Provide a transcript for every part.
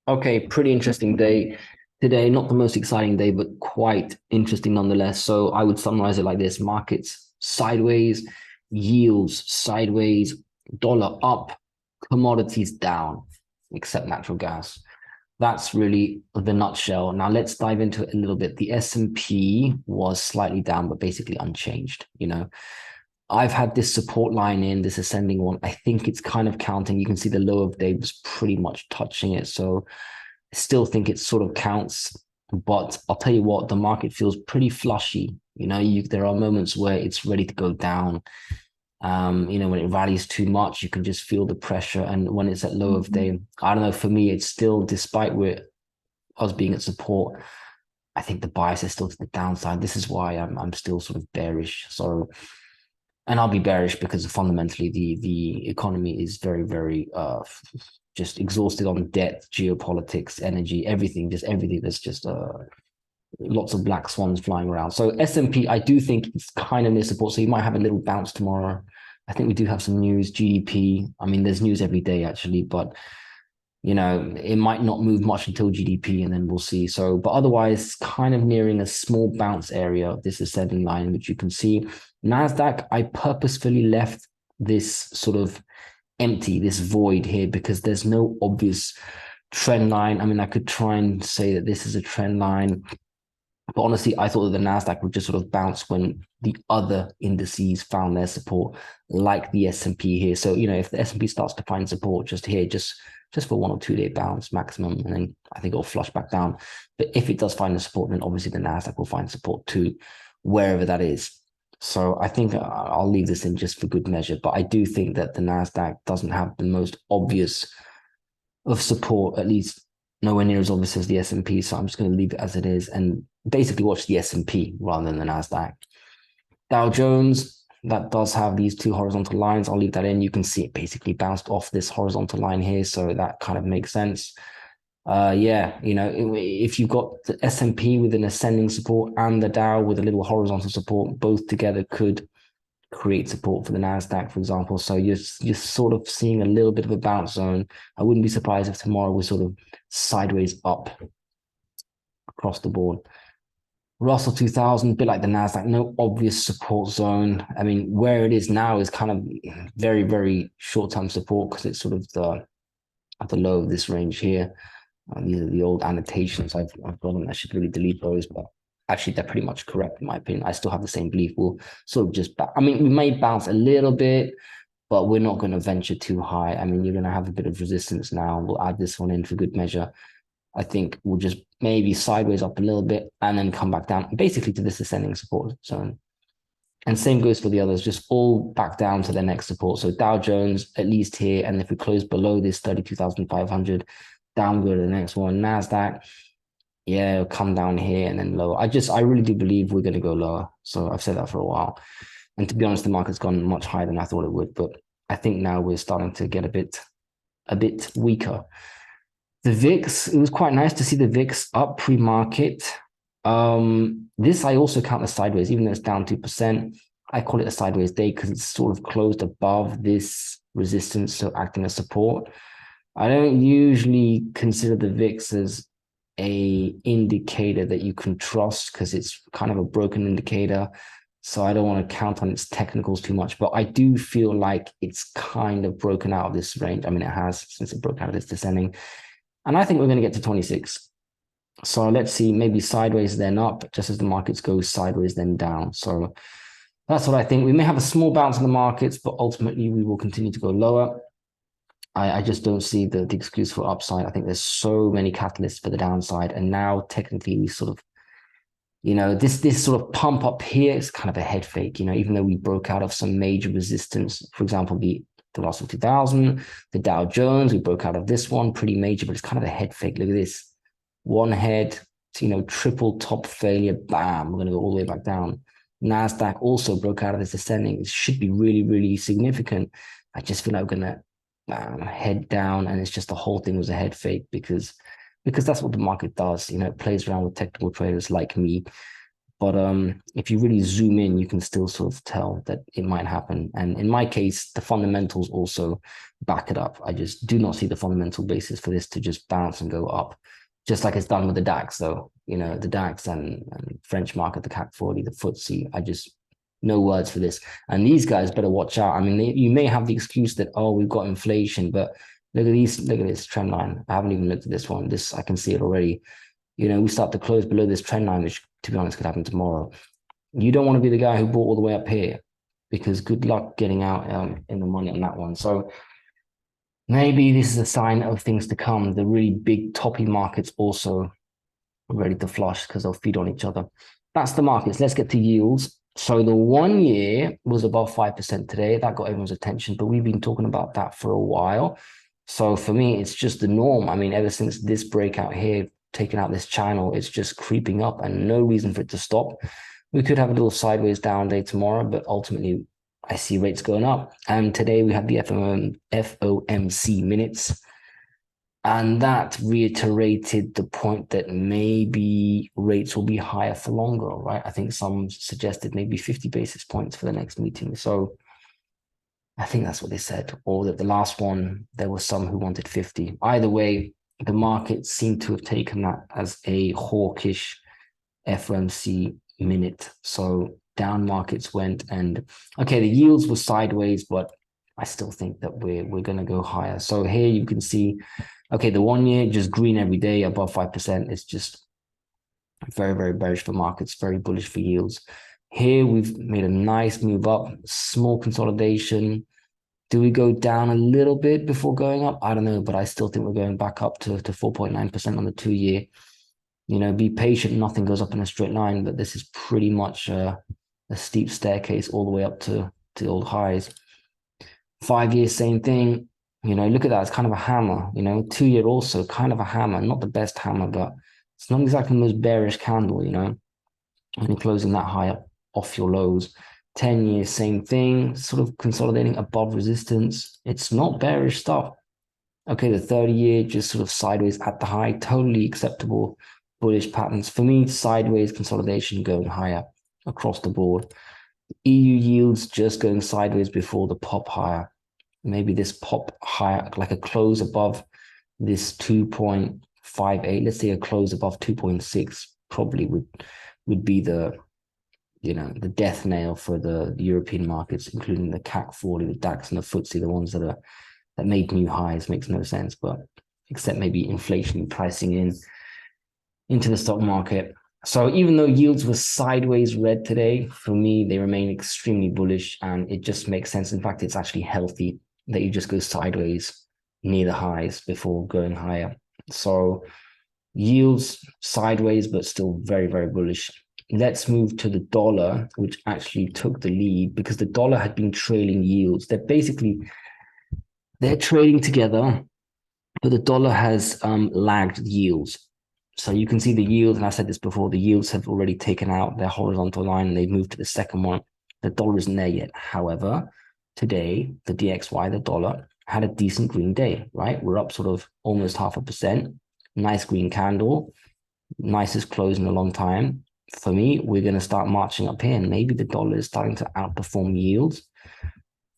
Okay, pretty interesting day today. Not the most exciting day, but quite interesting nonetheless. So I would summarize it like this: markets sideways, yields sideways, dollar up, commodities down, except natural gas. That's really the nutshell. Now let's dive into it a little bit. The S&P was slightly down, but basically unchanged. I've had this support line in this ascending one. I think it's kind of counting. You can see the low of day was pretty much touching it. So I still think it sort of counts. But I'll tell you what, the market feels pretty flushy. There are moments where it's ready to go down. When it rallies too much, you can just feel the pressure. And when it's at low of day, I don't know, for me, it's still, despite where us being at support, I think the bias is still to the downside. This is why I'm still sort of bearish. So, and I'll be bearish because fundamentally the economy is very, very just exhausted on debt, geopolitics, energy, everything, just everything. There's just lots of black swans flying around. So S&P, I do think it's kind of near support. So you might have a little bounce tomorrow. I think we do have some news, GDP. I mean, there's news every day actually, but it might not move much until GDP, and then we'll see. So, but otherwise, kind of nearing a small bounce area of this ascending line, which you can see. Nasdaq, I purposefully left this sort of empty, this void here, because there's no obvious trend line. I mean, I could try and say that this is a trend line, but honestly, I thought that the Nasdaq would just sort of bounce when the other indices found their support, like the S&P here. So, if the S&P starts to find support just here, just for 1 or 2 day bounce maximum, and then I think it'll flush back down. But if it does find the support, then obviously the Nasdaq will find support too, wherever that is. So I think I'll leave this in just for good measure. But I do think that the Nasdaq doesn't have the most obvious of support, at least nowhere near as obvious as the S&P. So I'm just going to leave it as it is and basically watch the S&P rather than the Nasdaq. Dow Jones, that does have these two horizontal lines. I'll leave that in. You can see it basically bounced off this horizontal line here. So that kind of makes sense. If you've got the S&P with an ascending support and the Dow with a little horizontal support, both together could create support for the Nasdaq, for example. So you're sort of seeing a little bit of a bounce zone. I wouldn't be surprised if tomorrow we're sort of sideways up across the board. Russell 2000, a bit like the Nasdaq, no obvious support zone. I mean, where it is now is kind of very, very short-term support because it's sort of at the low of this range here. These are the old annotations I've got them. I should really delete those, but actually they're pretty much correct in my opinion. I still have the same belief. We'll sort of we may bounce a little bit, but we're not going to venture too high. I mean, you're going to have a bit of resistance now. We'll add this one in for good measure. I think we'll just maybe sideways up a little bit and then come back down, basically to this ascending support zone. And same goes for the others, just all back down to their next support. So Dow Jones, at least here, and if we close below this 32,500, down go to the next one. Nasdaq, yeah, it'll come down here and then lower. I really do believe we're going to go lower. So I've said that for a while. And to be honest, the market's gone much higher than I thought it would. But I think now we're starting to get a bit weaker. The VIX, it was quite nice to see the VIX up pre-market. This I also count as sideways, even though it's down 2%. I call it a sideways day because it's sort of closed above this resistance, so acting as support. I don't usually consider the VIX as a indicator that you can trust because it's kind of a broken indicator. So I don't want to count on its technicals too much, but I do feel like it's kind of broken out of this range. I mean, it has since it broke out of this descending. And I think we're going to get to 26. So let's see, maybe sideways, then up, just as the markets go sideways, then down. So that's what I think. We may have a small bounce in the markets, but ultimately we will continue to go lower. I just don't see the excuse for upside. I think there's so many catalysts for the downside. And now technically we sort of, this sort of pump up here is kind of a head fake, even though we broke out of some major resistance, for example, the Russell 2000, the Dow Jones, we broke out of this one, pretty major, but it's kind of a head fake. Look at this. One head, triple top failure, bam, we're going to go all the way back down. Nasdaq also broke out of this ascending. It should be really, really significant. I just feel like we're going to head down, and it's just the whole thing was a head fake because that's what the market does. It plays around with technical traders like me. But if you really zoom in, you can still sort of tell that it might happen. And in my case, the fundamentals also back it up. I just do not see the fundamental basis for this to just bounce and go up, just like it's done with the DAX, though. The DAX and French market, the CAC 40, the FTSE. I just no words for this. And these guys better watch out. I mean, you may have the excuse that, oh, we've got inflation, but look at this trend line. I haven't even looked at this one. This I can see it already. We start to close below this trend line, which, to be honest, could happen tomorrow. You don't want to be the guy who bought all the way up here, because good luck getting out in the money on that one. So maybe this is a sign of things to come. The really big toppy markets also ready to flush because they'll feed on each other. That's the markets. Let's get to yields. So the 1 year was above 5% today. That got everyone's attention, but we've been talking about that for a while. So for me, it's just the norm. I mean, ever since this breakout here, taking out this channel, it's just creeping up and no reason for it to stop. We could have a little sideways down day tomorrow, but ultimately I see rates going up. And today we have the FOMC minutes. And that reiterated the point that maybe rates will be higher for longer, right? I think some suggested maybe 50 basis points for the next meeting. So I think that's what they said, or that the last one, there were some who wanted 50. Either way, the market seemed to have taken that as a hawkish FOMC minute. So down markets went, and okay, the yields were sideways, but I still think that we're going to go higher. So here you can see, okay, the 1 year just green every day above 5%. It's just very, very bearish for markets, very bullish for yields. Here we've made a nice move up, small consolidation. Do we go down a little bit before going up? I don't know, but I still think we're going back up to 4.9% on the 2 year. Be patient. Nothing goes up in a straight line, but this is pretty much a steep staircase all the way up to old highs. 5 years, same thing. Look at that. It's kind of a hammer. 2 year also kind of a hammer. Not the best hammer, but it's not exactly the most bearish candle, when you're closing that high up off your lows. 10 years, same thing, sort of consolidating above resistance. It's not bearish stuff. Okay, the 30 year just sort of sideways at the high, totally acceptable bullish patterns. For me, sideways consolidation going higher across the board. EU yields just going sideways before the pop higher. Maybe this pop higher, like a close above this 2.58. Let's say a close above 2.6 probably would be the death nail for the European markets, including the CAC 40, the DAX, and the FTSE, the ones that made new highs. Makes no sense, but except maybe inflation pricing into the stock market. So even though yields were sideways red today, for me, they remain extremely bullish, and it just makes sense. In fact, it's actually healthy that you just go sideways near the highs before going higher. So yields sideways, but still very, very bullish. Let's move to the dollar, which actually took the lead because the dollar had been trailing yields. They're trading together, but the dollar has lagged yields. So you can see the yields, and I said this before, the yields have already taken out their horizontal line and they've moved to the second one. The dollar isn't there yet. However, today, the DXY, the dollar, had a decent green day, right? We're up sort of almost 0.5%. Nice green candle, nicest close in a long time. For me, we're going to start marching up here, and maybe the dollar is starting to outperform yields.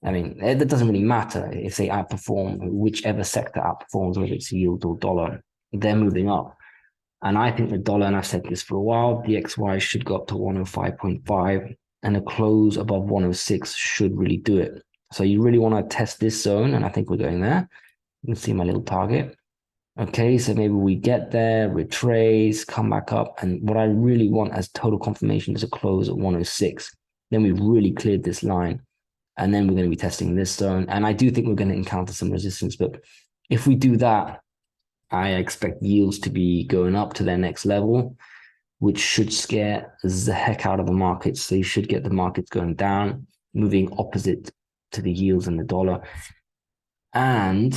I mean, that doesn't really matter if they outperform, whichever sector outperforms, whether it's yield or dollar, they're moving up. And I think the dollar, and I've said this for a while, DXY should go up to 105.5, and a close above 106 should really do it. So you really want to test this zone, and I think we're going there. You can see my little target. Okay, so maybe we get there, retrace, come back up. And what I really want as total confirmation is a close at 106. Then we've really cleared this line. And then we're going to be testing this zone. And I do think we're going to encounter some resistance. But if we do that, I expect yields to be going up to their next level, which should scare the heck out of the markets. So you should get the markets going down, moving opposite to the yields and the dollar. And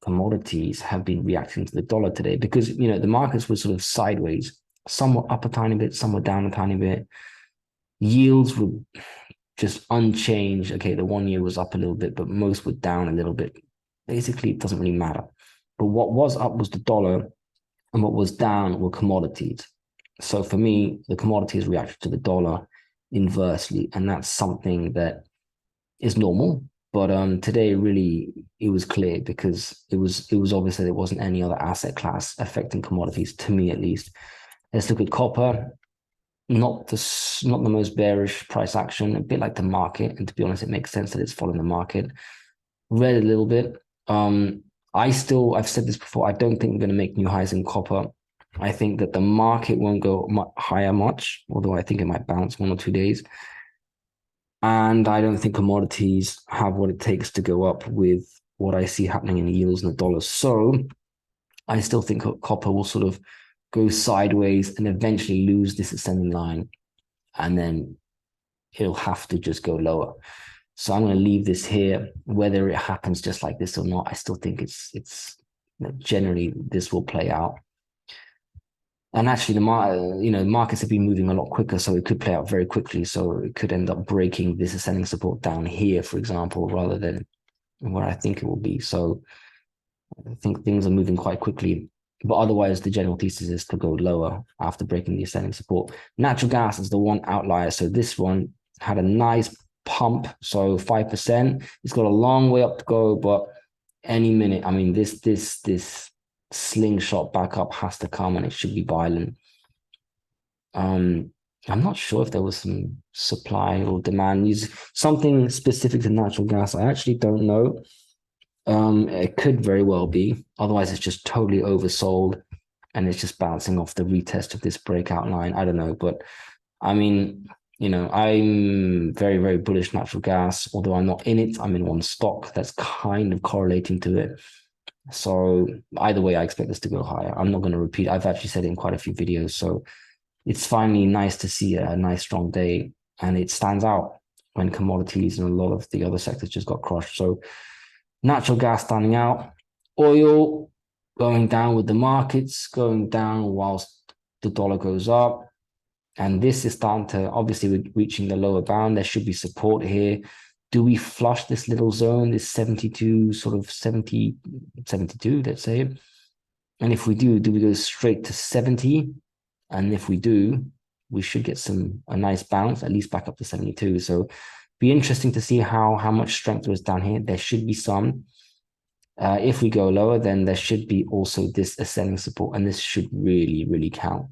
commodities have been reacting to the dollar today because, the markets were sort of sideways. Some were up a tiny bit, some were down a tiny bit. Yields were just unchanged. Okay, the 1 year was up a little bit, but most were down a little bit. Basically, it doesn't really matter. But what was up was the dollar, and what was down were commodities. So for me, the commodities reacted to the dollar inversely, and that's something that is normal. But today really it was clear because it was obvious that there wasn't any other asset class affecting commodities, to me at least. Let's look at copper. Not the most bearish price action, a bit like the market. And to be honest, it makes sense that it's following the market. Read a little bit. I've said this before, I don't think we're going to make new highs in copper. I think that the market won't go higher much, although I think it might bounce 1 or 2 days. And I don't think commodities have what it takes to go up with what I see happening in the yields and the dollars. So I still think copper will sort of go sideways and eventually lose this ascending line. And then it'll have to just go lower. So I'm going to leave this here. Whether it happens just like this or not, I still think it's generally this will play out. And actually, markets have been moving a lot quicker, so it could play out very quickly. So it could end up breaking this ascending support down here, for example, rather than where I think it will be. So I think things are moving quite quickly. But otherwise, the general thesis is to go lower after breaking the ascending support. Natural gas is the one outlier. So this one had a nice pump, so 5%. It's got a long way up to go, but any minute, I mean, this slingshot back up has to come, and it should be violent. I'm not sure if there was some supply or demand news, something specific to natural gas. I actually don't know. It could very well be. Otherwise, it's just totally oversold, and it's just bouncing off the retest of this breakout line. I don't know, but I mean, I'm very, very bullish natural gas. Although I'm not in it, I'm in one stock that's kind of correlating to it. So either way, I expect this to go higher. I'm not going to repeat. I've actually said it in quite a few videos. So it's finally nice to see a nice strong day, and it stands out when commodities and a lot of the other sectors just got crushed. So natural gas standing out, oil going down with the markets going down whilst the dollar goes up. And this is starting to, obviously, we're reaching the lower bound. There should be support here. Do we flush this little zone, this 72, sort of 70, 72, let's say? And if we do we go straight to 70? And if we do, we should get a nice bounce, at least back up to 72. So be interesting to see how much strength there is down here. There should be some. If we go lower, then there should be also this ascending support, and this should really, really count.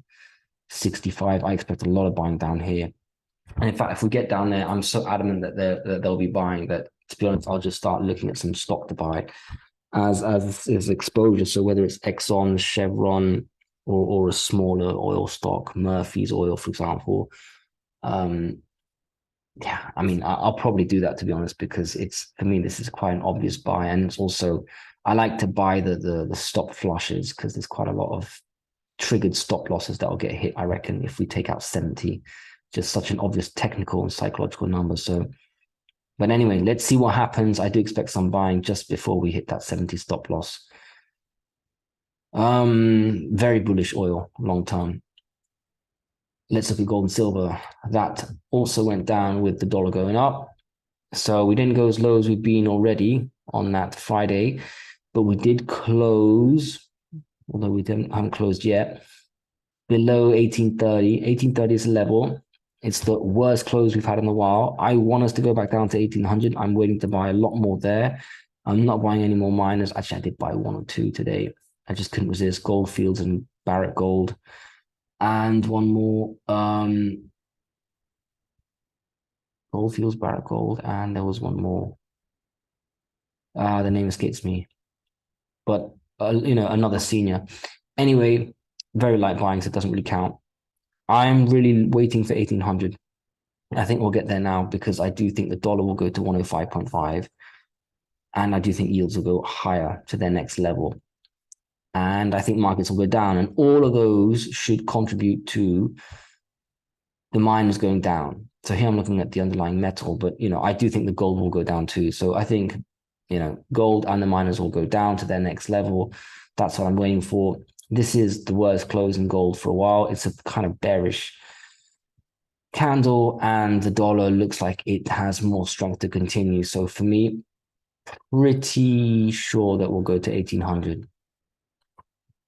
65, I expect a lot of buying down here. And in fact, if we get down there, I'm so adamant that they'll be buying that, to be honest, I'll just start looking at some stock to buy as exposure. So whether it's Exxon, Chevron, or a smaller oil stock, Murphy's Oil, for example. Yeah, I mean, I'll probably do that, to be honest, because for me, this is quite an obvious buy. And it's also, I like to buy the stop flushes because there's quite a lot of triggered stop losses that will get hit, I reckon, if we take out 70. Just such an obvious technical and psychological number. So, but anyway, let's see what happens. I do expect some buying just before we hit that 70 stop loss. Very bullish oil long term. Let's look at gold and silver. That also went down with the dollar going up. So we didn't go as low as we've been already on that Friday, but we did close, although we haven't closed yet, below 1830. 1830 is a level. It's the worst close we've had in a while. I want us to go back down to 1800. I'm waiting to buy a lot more there. I'm not buying any more miners. Actually, I did buy 1 or 2 today. I just couldn't resist. Goldfields and Barrick Gold. And one more, Goldfields, Barrick Gold, and there was one more. The name escapes me. But, another senior. Anyway, very light buying, so it doesn't really count. I'm really waiting for 1800. I think we'll get there now because I do think the dollar will go to 105.5. And I do think yields will go higher to their next level. And I think markets will go down. And all of those should contribute to the miners going down. So here I'm looking at the underlying metal, but, I do think the gold will go down too. So I think, gold and the miners will go down to their next level. That's what I'm waiting for. This is the worst close in gold for a while. It's a kind of bearish candle, and the dollar looks like it has more strength to continue. So for me, pretty sure that we'll go to 1800.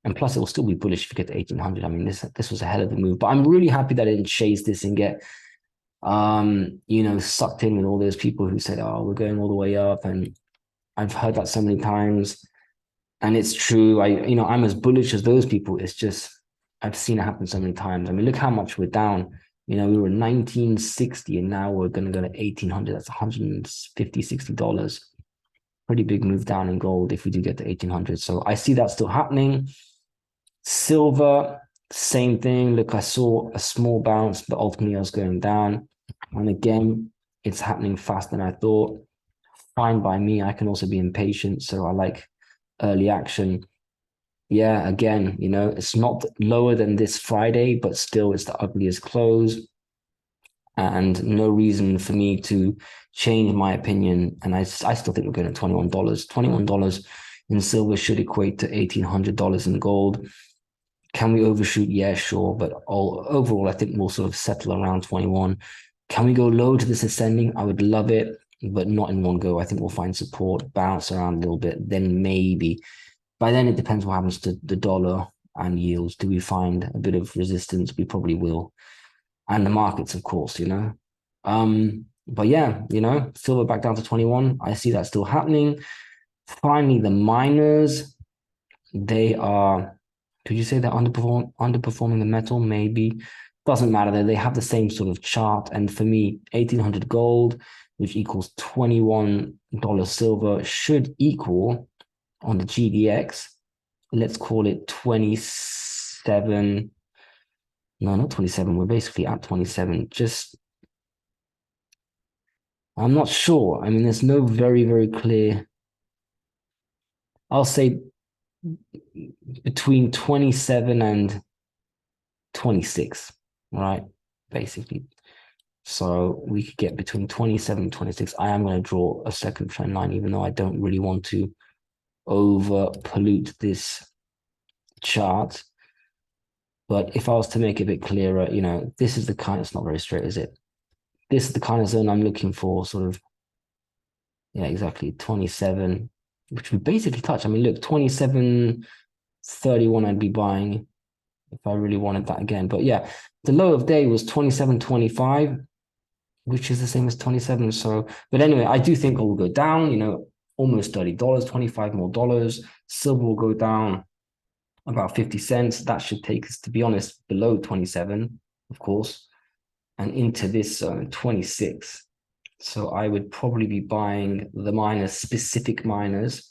And plus, it will still be bullish if you get to 1800. I mean, this was a hell of a move. But I'm really happy that I didn't chase this and get sucked in with all those people who said, "Oh, we're going all the way up." And I've heard that so many times, and it's true. I'm as bullish as those people. It's just I've seen it happen so many times. I mean, look how much we're down. We were 1960, and now we're going to go to 1800. That's 150, $60. Pretty big move down in gold if we do get to 1800. So I see that still happening. Silver, same thing. Look, I saw a small bounce, but ultimately I was going down. And again, it's happening faster than I thought. Fine by me. I can also be impatient, so I like early action. Yeah, again, it's not lower than this Friday, but still it's the ugliest close. And no reason for me to change my opinion. And I still think we're going to $21. $21 in silver should equate to $1,800 in gold. Can we overshoot? Yeah, sure. But overall, I think we'll sort of settle around 21. Can we go low to this ascending? I would love it, but not in one go. I think we'll find support, bounce around a little bit, then maybe. By then, it depends what happens to the dollar and yields. Do we find a bit of resistance? We probably will. And the markets, of course, But yeah, silver back down to 21. I see that still happening. Finally, the miners, they are, could you say they're underperforming the metal? Maybe. Doesn't matter though. They have the same sort of chart. And for me, 1800 gold, which equals $21 silver, should equal on the GDX. Let's call it 27. No, not 27. We're basically at 27. I'm not sure. I mean, there's no very, very clear. I'll say between 27 and 26, right? Basically. So we could get between 27 and 26. I am going to draw a second trend line, even though I don't really want to over pollute this chart. But if I was to make it a bit clearer, this is the kind, it's not very straight, is it? This is the kind of zone I'm looking for, sort of, yeah, exactly, 27, which we basically touch. I mean, look, 27.31 I'd be buying if I really wanted that again. But yeah, the low of day was 27.25, which is the same as 27. So, but anyway, I do think it will go down, almost $30, 25 more dollars. Silver will go down about 50 cents. That should take us, to be honest, below 27, of course, and into this zone, 26. So I would probably be buying the miners, specific miners.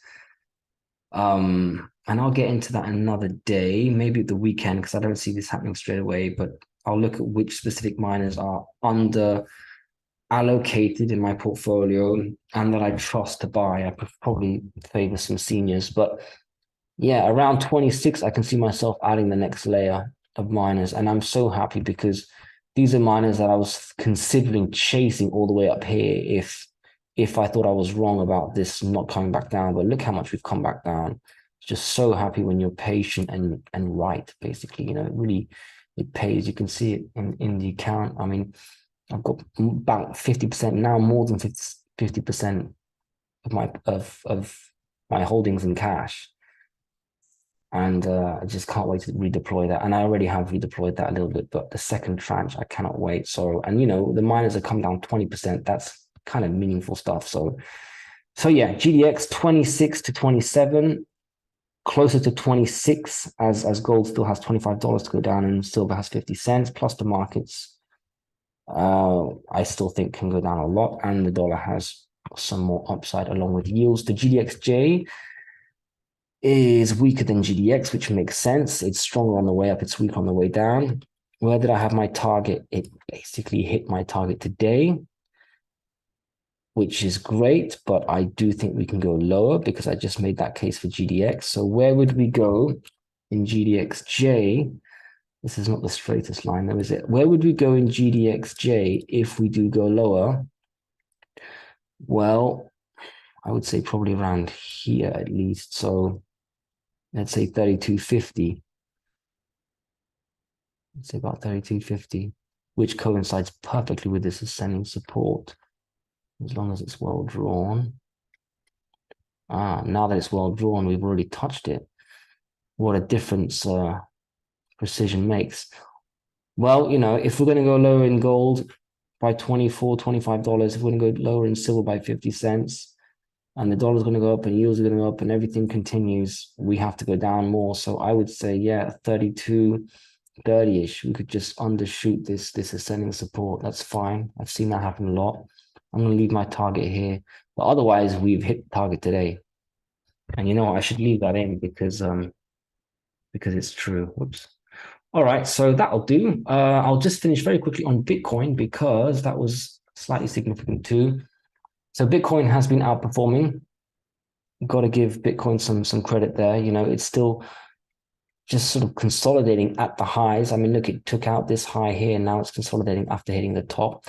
And I'll get into that another day, maybe at the weekend, because I don't see this happening straight away, but I'll look at which specific miners are under allocated in my portfolio and that I trust to buy. I probably favor some seniors, but yeah, around 26, I can see myself adding the next layer of miners. And I'm so happy because these are miners that I was considering chasing all the way up here if I thought I was wrong about this not coming back down. But look how much we've come back down. Just so happy when you're patient and right, basically. Really it pays. You can see it in the account. I mean, I've got about 50% now, more than 50% of my holdings in cash. And I just can't wait to redeploy that. And I already have redeployed that a little bit, but the second tranche, I cannot wait. So, and the miners have come down 20%. That's kind of meaningful stuff. So yeah, GDX 26 to 27, closer to 26 as gold still has $25 to go down and silver has 50 cents, plus the markets, I still think can go down a lot. And the dollar has some more upside along with yields. The GDXJ is weaker than GDX, which makes sense. It's stronger on the way up. It's weak on the way down. Where did I have my target? It basically hit my target today, which is great, but I do think we can go lower because I just made that case for GDX. So where would we go in GDXJ? This is not the straightest line though, is it? Where would we go in GDXJ if we do go lower? Well, I would say probably around here at least. So let's say 32.50. Let's say about 32.50, which coincides perfectly with this ascending support, as long as it's well drawn. Now that it's well drawn, we've already touched it. what a difference precision makes. Well, if we're going to go lower in gold by $24, $25, if we're going to go lower in silver by 50 cents, and the dollar's going to go up and yields are going to go up and everything continues, we have to go down more. So I would say, yeah, 32.30-ish. We could just undershoot this ascending support. That's fine. I've seen that happen a lot. I'm going to leave my target here. But otherwise, we've hit the target today. And you know what? I should leave that in because it's true. Whoops. All right, so that'll do. I'll just finish very quickly on Bitcoin because that was slightly significant too. So Bitcoin has been outperforming. Got to give Bitcoin some credit there. It's still just sort of consolidating at the highs. I mean, look, it took out this high here. Now it's consolidating after hitting the top.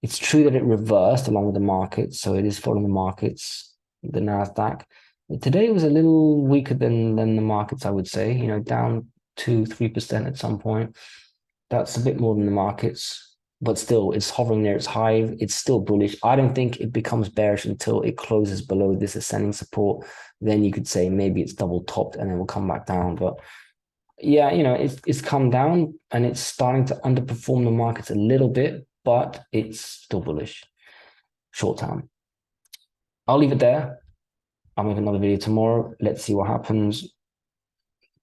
It's true that it reversed along with the markets. So it is following the markets, the Nasdaq. But today was a little weaker than the markets, I would say, down 2-3% at some point. That's a bit more than the markets, but still it's hovering near its high. It's still bullish. I don't think it becomes bearish until it closes below this ascending support. Then you could say maybe it's double topped and then we'll come back down. But yeah, it's come down and it's starting to underperform the markets a little bit, but it's still bullish short term. I'll leave it there. I'll make another video tomorrow. Let's see what happens.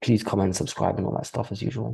Please comment, subscribe, and all that stuff as usual.